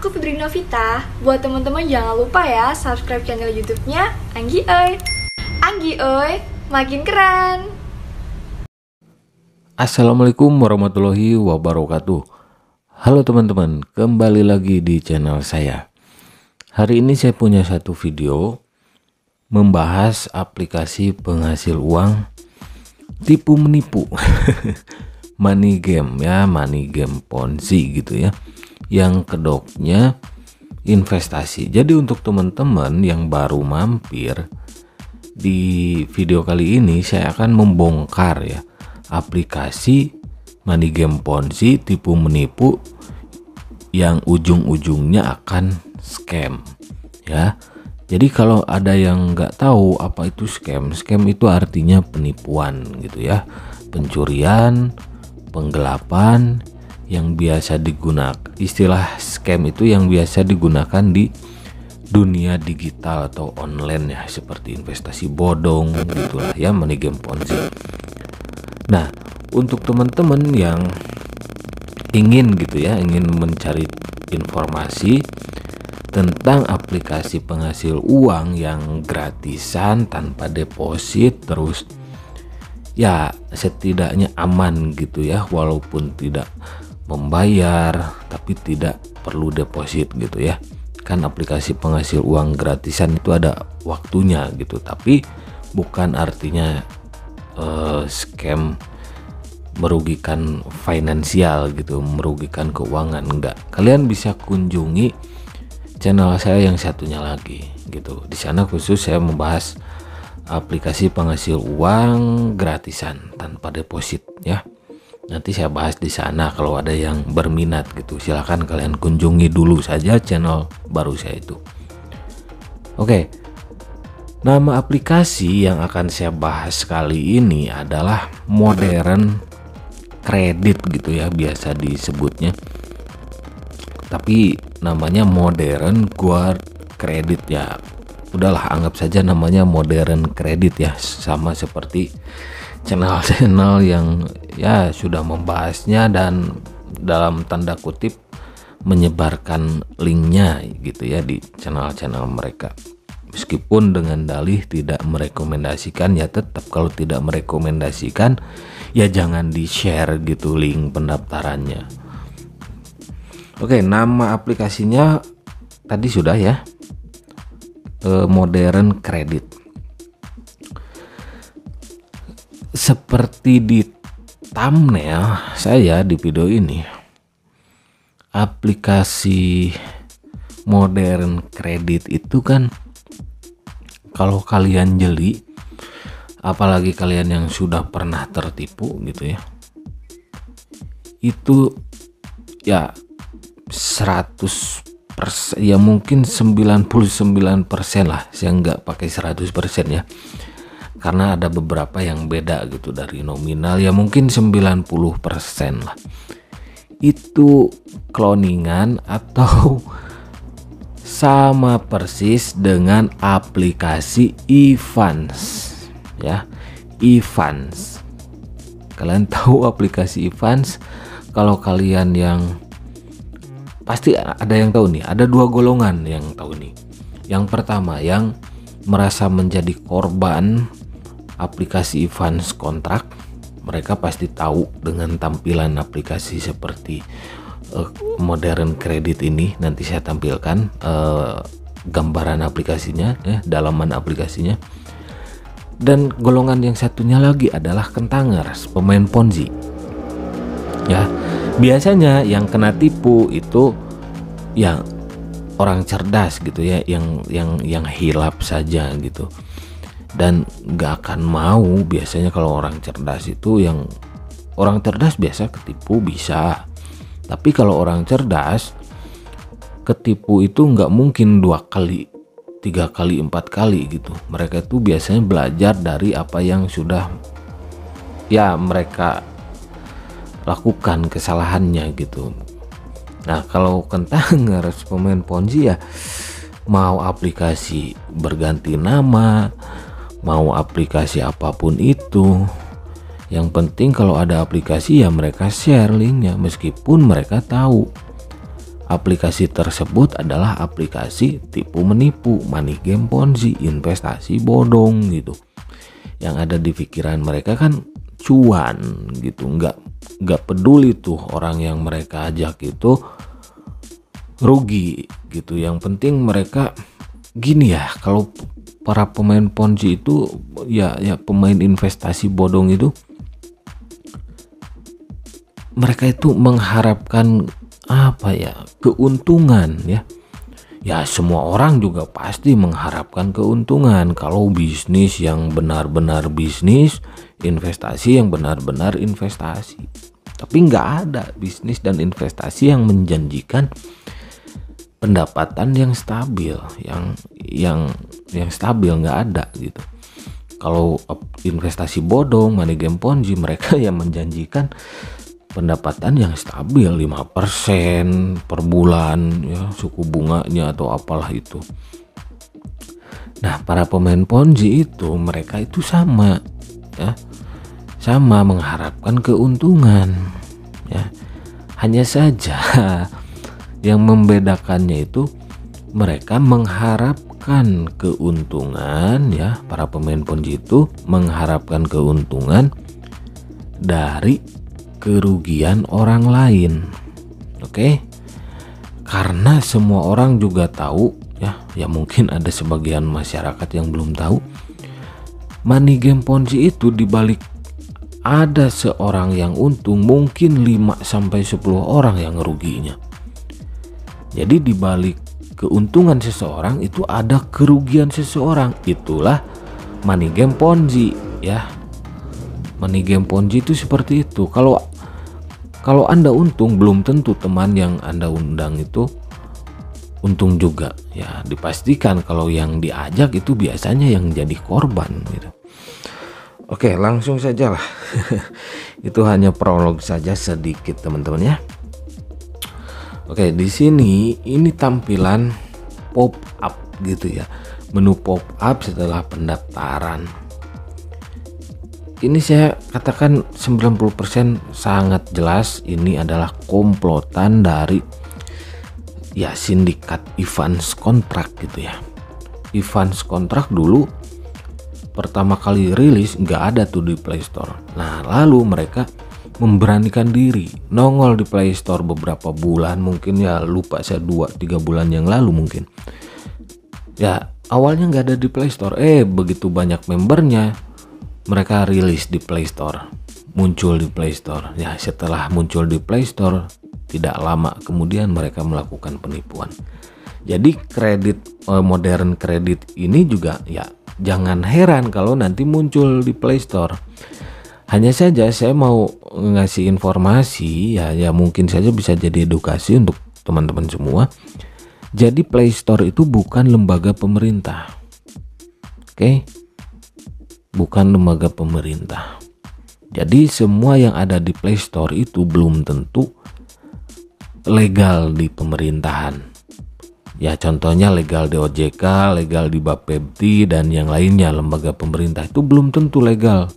aku Fitri Novita. Buat teman-teman jangan lupa ya subscribe channel YouTube-nya Anggi Oi. Anggi Oi, makin keren. Assalamualaikum warahmatullahi wabarakatuh. Halo teman-teman, kembali lagi di channel saya. Hari ini saya punya satu video membahas aplikasi penghasil uang tipu menipu. Money game ya, money game Ponzi gitu ya, yang kedoknya investasi. Jadi untuk teman-teman yang baru mampir, di video kali ini saya akan membongkar ya aplikasi money game Ponzi tipu menipu yang ujung-ujungnya akan scam ya. Jadi kalau ada yang nggak tahu apa itu scam itu artinya penipuan gitu ya, pencurian, penggelapan yang biasa digunakan. Istilah scam itu yang biasa digunakan di dunia digital atau online ya, seperti investasi bodong gitulah ya, money game Ponzi. Nah, untuk teman-teman yang ingin gitu ya, ingin mencari informasi tentang aplikasi penghasil uang yang gratisan tanpa deposit, terus ya setidaknya aman gitu ya, walaupun tidak membayar tapi tidak perlu deposit gitu ya. Kan aplikasi penghasil uang gratisan itu ada waktunya gitu, tapi bukan artinya scam merugikan finansial gitu, merugikan keuangan, enggak. Kalian bisa kunjungi channel saya yang satunya lagi gitu. Di sana khusus saya membahas aplikasi penghasil uang gratisan tanpa deposit ya. Nanti saya bahas di sana kalau ada yang berminat gitu. Silahkan kalian kunjungi dulu saja channel baru saya itu. Oke. Nama aplikasi yang akan saya bahas kali ini adalah Modern Credit gitu ya, biasa disebutnya. Tapi namanya Modern Guard Credit ya. Udahlah, anggap saja namanya Modern Credit ya, sama seperti channel-channel yang ya sudah membahasnya dan dalam tanda kutip menyebarkan linknya gitu ya di channel-channel mereka. Meskipun dengan dalih tidak merekomendasikan, ya tetap kalau tidak merekomendasikan ya jangan di-share gitu link pendaftarannya. Oke, nama aplikasinya tadi sudah ya, Modern Credit. Seperti di thumbnail saya di video ini, aplikasi Modern Credit itu kan kalau kalian jeli, apalagi kalian yang sudah pernah tertipu gitu ya, itu ya 100%, ya mungkin 99% lah, saya nggak pakai 100% ya, karena ada beberapa yang beda gitu dari nominal, ya mungkin 90% lah itu cloningan atau sama persis dengan aplikasi Evans ya. Evans, kalian tahu aplikasi Evans? Kalau kalian yang pasti ada yang tahu nih, ada dua golongan yang tahu nih. Yang pertama yang merasa menjadi korban aplikasi Evans kontrak, mereka pasti tahu dengan tampilan aplikasi seperti Modern Credit ini. Nanti saya tampilkan gambaran aplikasinya ya, dalaman aplikasinya. Dan golongan yang satunya lagi adalah kentangers, pemain Ponzi ya. Biasanya yang kena tipu itu ya orang cerdas gitu ya, yang hilap saja gitu, dan gak akan mau. Biasanya kalau orang cerdas itu, yang orang cerdas biasa ketipu bisa, tapi kalau orang cerdas ketipu itu nggak mungkin 2 kali, 3 kali, 4 kali gitu. Mereka itu biasanya belajar dari apa yang sudah ya mereka lakukan kesalahannya gitu. Nah, kalau kentangers pemain Ponzi ya mau aplikasi berganti nama, mau aplikasi apapun itu, yang penting kalau ada aplikasi ya mereka share linknya, meskipun mereka tahu aplikasi tersebut adalah aplikasi tipu menipu, money game ponzi, investasi bodong gitu. Yang ada di pikiran mereka kan cuan gitu, nggak peduli tuh orang yang mereka ajak itu rugi gitu. Yang penting mereka gini ya, kalau para pemain ponzi itu ya pemain investasi bodong itu, mereka itu mengharapkan apa ya, keuntungan ya. Ya semua orang juga pasti mengharapkan keuntungan kalau bisnis yang benar-benar bisnis, investasi yang benar-benar investasi. Tapi nggak ada bisnis dan investasi yang menjanjikan pendapatan yang stabil, yang stabil, nggak ada gitu. Kalau investasi bodong, money game ponzi, mereka yang menjanjikan pendapatan yang stabil 5% per bulan ya, suku bunganya atau apalah itu. Nah, para pemain ponzi itu mereka itu sama ya, sama mengharapkan keuntungan ya. Hanya saja yang membedakannya itu mereka mengharapkan keuntungan ya, para pemain ponzi itu mengharapkan keuntungan dari kerugian orang lain. Oke? Karena semua orang juga tahu ya mungkin ada sebagian masyarakat yang belum tahu, money game ponzi itu dibalik ada seorang yang untung mungkin 5-10 orang yang ruginya. Jadi dibalik keuntungan seseorang itu ada kerugian seseorang. Itulah money game ponzi ya. Money game ponzi itu seperti itu. Kalau Anda untung, belum tentu teman yang Anda undang itu untung juga. Ya, dipastikan kalau yang diajak itu biasanya yang jadi korban gitu. Oke, langsung saja lah. Itu hanya prolog saja sedikit teman-teman ya. Oke, di sini ini tampilan pop up gitu ya. Menu pop up setelah pendaftaran. Ini saya katakan 90% sangat jelas ini adalah komplotan dari ya sindikat Evans Contract gitu ya. Evans Contract dulu pertama kali rilis nggak ada tuh di Play Store. Nah, lalu mereka memberanikan diri nongol di Play Store beberapa bulan, mungkin ya lupa saya 2-3 bulan yang lalu mungkin. Ya awalnya nggak ada di Play Store, begitu banyak membernya mereka rilis di Play Store, muncul di Play Store. Ya setelah muncul di Play Store tidak lama kemudian mereka melakukan penipuan. Jadi modern kredit ini juga ya jangan heran kalau nanti muncul di Play Store. Hanya saja saya mau ngasih informasi ya mungkin saja bisa jadi edukasi untuk teman-teman semua. Jadi Play Store itu bukan lembaga pemerintah. Oke? Bukan lembaga pemerintah. Jadi semua yang ada di Play Store itu belum tentu legal di pemerintahan. Ya contohnya legal di OJK, legal di Bapepti dan yang lainnya lembaga pemerintah itu belum tentu legal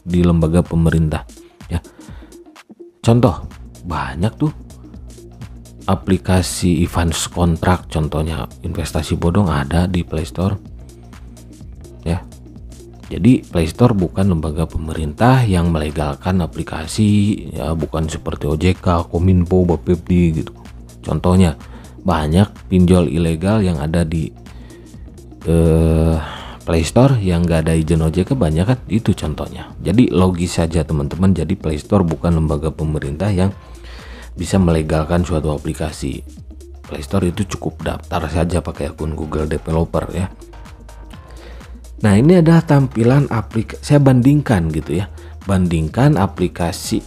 di lembaga pemerintah. Ya. Contoh banyak tuh aplikasi Evans Contract, contohnya investasi bodong ada di Play Store. Ya. Jadi Play Store bukan lembaga pemerintah yang melegalkan aplikasi, ya bukan seperti OJK, Kominfo, Bapepti gitu. Contohnya banyak pinjol ilegal yang ada di Play Store yang gak ada izin OJK banyak kan, itu contohnya. Jadi logis saja teman-teman, jadi Play Store bukan lembaga pemerintah yang bisa melegalkan suatu aplikasi. Play Store itu cukup daftar saja pakai akun Google Developer ya. Nah ini adalah tampilan aplikasi, saya bandingkan gitu ya, bandingkan aplikasi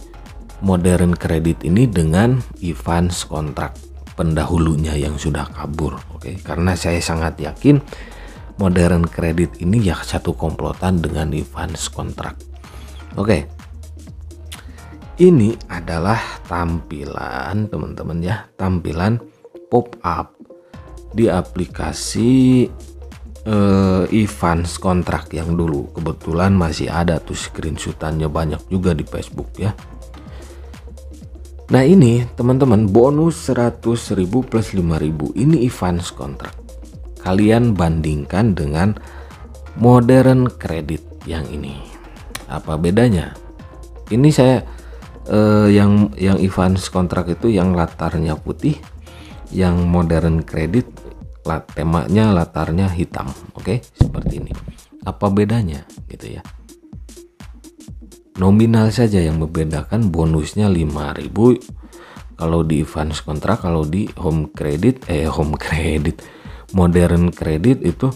modern kredit ini dengan Evans Contract pendahulunya yang sudah kabur. Oke, karena saya sangat yakin modern kredit ini ya satu komplotan dengan Evans Contract. Oke, ini adalah tampilan teman-teman ya, tampilan pop up di aplikasi Evans Contract yang dulu. Kebetulan masih ada tuh screenshotannya, banyak juga di Facebook ya. Nah ini teman-teman, bonus 100.000 plus 5.000 ini advance kontrak. Kalian bandingkan dengan modern kredit yang ini. Apa bedanya? Ini saya yang advance kontrak itu yang latarnya putih, yang modern kredit temanya latarnya hitam. Oke, seperti ini. Apa bedanya gitu ya? Nominal saja yang membedakan, bonusnya 5.000 kalau di advance kontrak, kalau di home credit modern kredit itu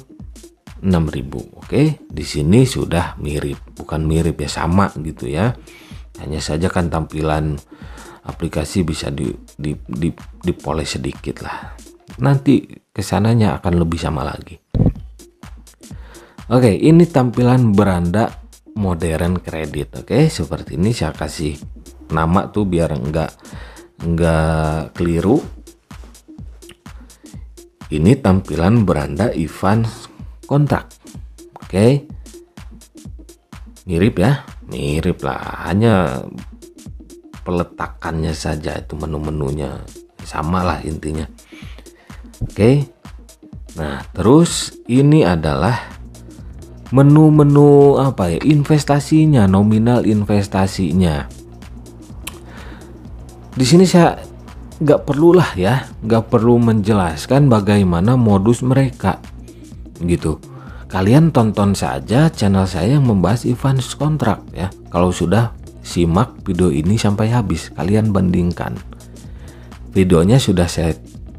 6.000. Oke, di sini sudah mirip, bukan mirip ya, sama gitu ya. Hanya saja kan tampilan aplikasi bisa dipoles sedikit lah. Nanti kesananya akan lebih sama lagi. Oke, ini tampilan beranda modern kredit. Oke, seperti ini. Saya kasih nama tuh biar enggak keliru. Ini tampilan beranda advance kontrak. Oke, mirip ya, mirip lah, hanya peletakannya saja, itu menu-menunya sama lah intinya. Oke, nah terus ini adalah menu-menu apa ya, investasinya, nominal investasinya. Di sini saya nggak perlu menjelaskan bagaimana modus mereka gitu. Kalian tonton saja channel saya yang membahas advance kontrak ya. Kalau sudah simak video ini sampai habis, kalian bandingkan. Videonya sudah saya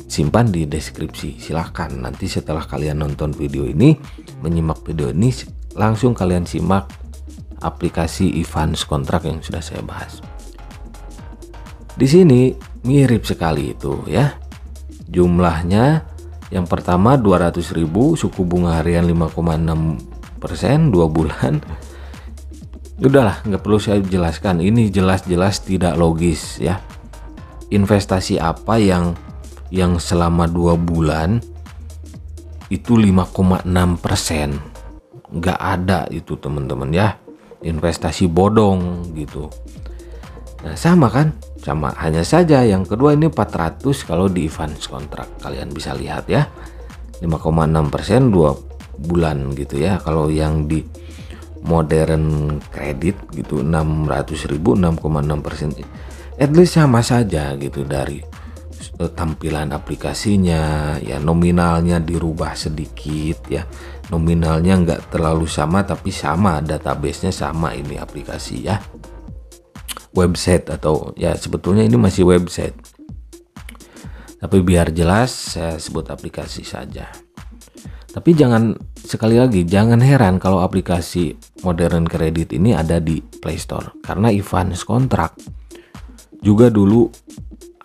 simpan di deskripsi. Silahkan nanti setelah kalian nonton video ini, menyimak video ini, langsung kalian simak aplikasi advance kontrak yang sudah saya bahas. Di sini mirip sekali itu ya. Jumlahnya yang pertama 200.000, suku bunga harian 5,6%, 2 bulan. Udahlah, nggak perlu saya jelaskan. Ini jelas-jelas tidak logis ya. Investasi apa yang selama 2 bulan itu 5,6%? Nggak ada itu teman-teman ya. Investasi bodong gitu. Nah sama kan, sama, hanya saja yang kedua ini 400 kalau di advance kontrak. Kalian bisa lihat ya, 5,6% 2 bulan gitu ya. Kalau yang di modern kredit gitu 600.000, 6,6%. At least sama saja gitu. Dari tampilan aplikasinya ya, nominalnya dirubah sedikit ya, nominalnya nggak terlalu sama tapi sama, databasenya sama, ini aplikasi ya, website atau ya sebetulnya ini masih website, tapi biar jelas saya sebut aplikasi saja. Tapi sekali lagi jangan heran kalau aplikasi modern kredit ini ada di Play Store, karena advance kontrak juga dulu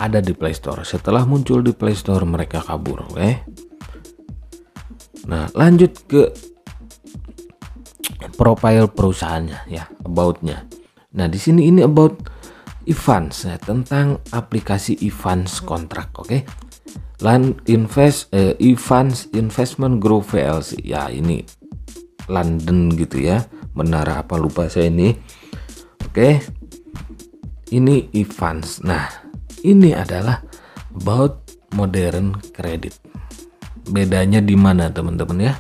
ada di Play Store. Setelah muncul di Play Store mereka kabur. Nah lanjut ke profile perusahaannya ya, about-nya. Nah di sini ini about advance ya, tentang aplikasi advance kontrak. Oke. Advance Investment Group PLC ya, ini London gitu ya, menara apa lupa saya ini. Oke. Ini advance. Nah ini adalah about modern credit. Bedanya di mana teman-teman ya?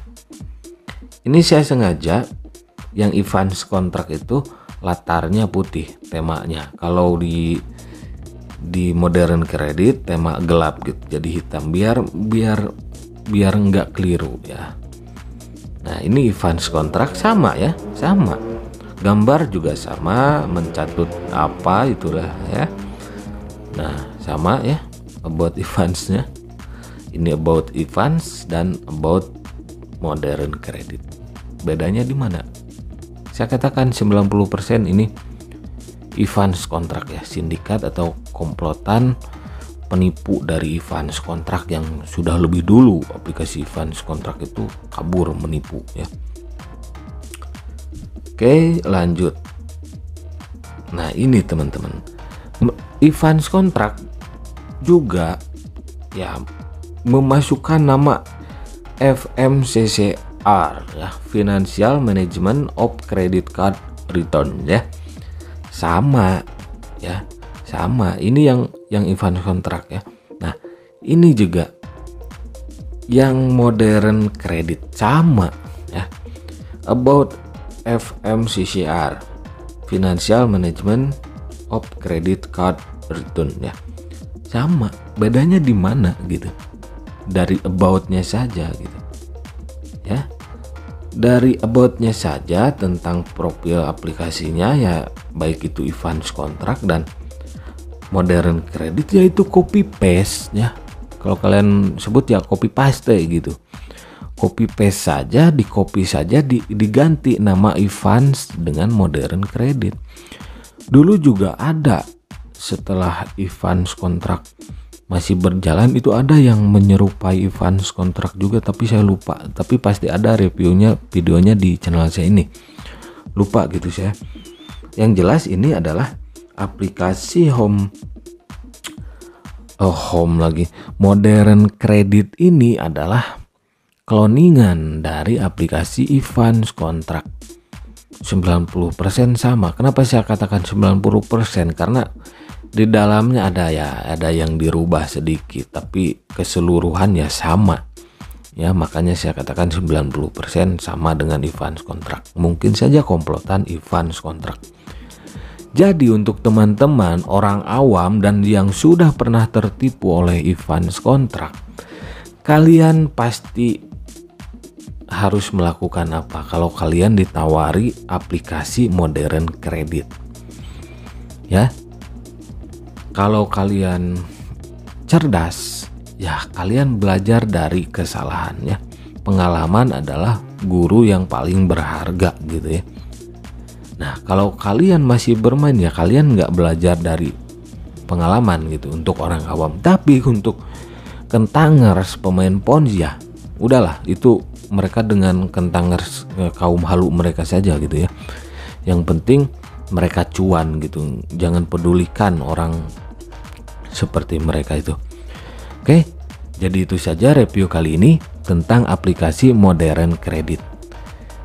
Ini saya sengaja yang advance kontrak itu latarnya putih temanya. Kalau di modern kredit tema gelap gitu, jadi hitam, biar nggak keliru ya. Nah ini advance kontrak sama ya, sama, gambar juga sama, mencatut apa itulah ya. Nah sama ya, about advance-nya. Ini about advance dan about modern kredit. Bedanya di mana? Saya katakan 90% ini advance kontrak ya, sindikat atau komplotan penipu dari advance kontrak yang sudah lebih dulu aplikasi advance kontrak itu kabur menipu ya. Oke, lanjut. Nah, ini teman-teman. Advance kontrak juga ya memasukkan nama FMCCR ya, Financial Management of Credit Card Return ya. Sama ya. sama. Ini yang advance contract ya. Nah, ini juga yang modern credit sama ya. About FMCCR, Financial Management of Credit Card Return ya. Sama, bedanya di mana gitu? Dari about-nya saja gitu. Ya. Dari about-nya saja tentang profil aplikasinya ya, baik itu advance contract dan modern credit, yaitu copy paste ya. Kalau kalian sebut ya copy paste gitu. Copy paste saja, di copy saja, diganti nama advance dengan modern credit. Dulu juga ada, setelah advance contract masih berjalan itu ada yang menyerupai advance contract juga, tapi saya lupa. Tapi pasti ada reviewnya, videonya di channel saya ini. Lupa gitu saya. Yang jelas ini adalah aplikasi modern credit ini adalah cloningan dari aplikasi advance contract. 90% sama. Kenapa saya katakan 90%? Karena di dalamnya ada yang dirubah sedikit, tapi keseluruhan ya sama. Ya, makanya saya katakan 90% sama dengan advance contract. Mungkin saja komplotan advance contract. Jadi untuk teman-teman orang awam dan yang sudah pernah tertipu oleh advance contract, kalian pasti harus melakukan apa kalau kalian ditawari aplikasi modern credit? Ya, kalau kalian cerdas, ya kalian belajar dari kesalahan ya. Pengalaman adalah guru yang paling berharga gitu ya. Nah, kalau kalian masih bermain ya kalian nggak belajar dari pengalaman gitu untuk orang awam. Tapi untuk kentangers, pemain Ponzi ya udahlah, itu mereka dengan kentangers kaum halu mereka saja gitu ya. Yang penting mereka cuan gitu. Jangan pedulikan orang seperti mereka itu. Oke, jadi itu saja review kali ini tentang aplikasi modern credit.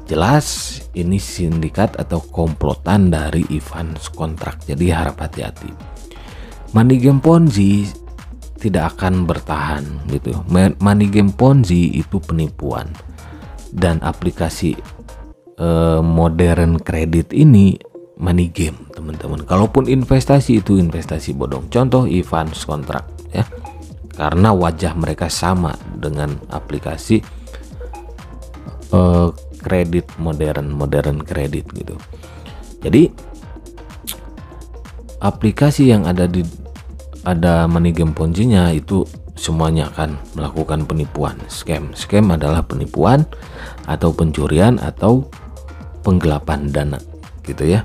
Jelas ini sindikat atau komplotan dari advance contract, jadi harap hati-hati. Money game Ponzi tidak akan bertahan gitu. Money game Ponzi itu penipuan, dan aplikasi modern credit ini money game teman-teman. Kalaupun investasi itu investasi bodong. Contoh advance contract ya, karena wajah mereka sama dengan aplikasi kredit modern kredit gitu. Jadi aplikasi yang ada money game Ponzi-nya itu semuanya akan melakukan penipuan, scam. Scam adalah penipuan atau pencurian atau penggelapan dana gitu ya.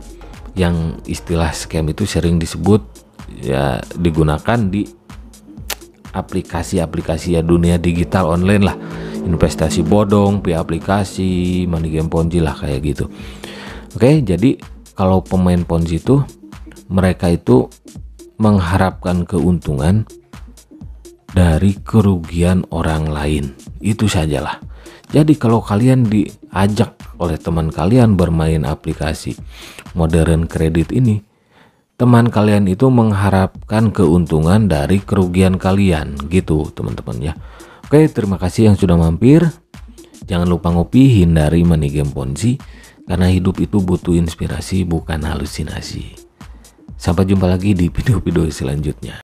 Yang istilah scam itu sering disebut ya, digunakan di aplikasi-aplikasi ya, dunia digital online lah. Investasi bodong, aplikasi, money game Ponzi lah kayak gitu. Oke, jadi kalau pemain Ponzi itu mereka itu mengharapkan keuntungan dari kerugian orang lain. Itu sajalah. Jadi kalau kalian diajak oleh teman kalian bermain aplikasi modern credit ini, teman kalian itu mengharapkan keuntungan dari kerugian kalian gitu teman-teman ya. Oke, terima kasih yang sudah mampir. Jangan lupa ngopi, hindari money game Ponzi, karena hidup itu butuh inspirasi bukan halusinasi. Sampai jumpa lagi di video-video selanjutnya.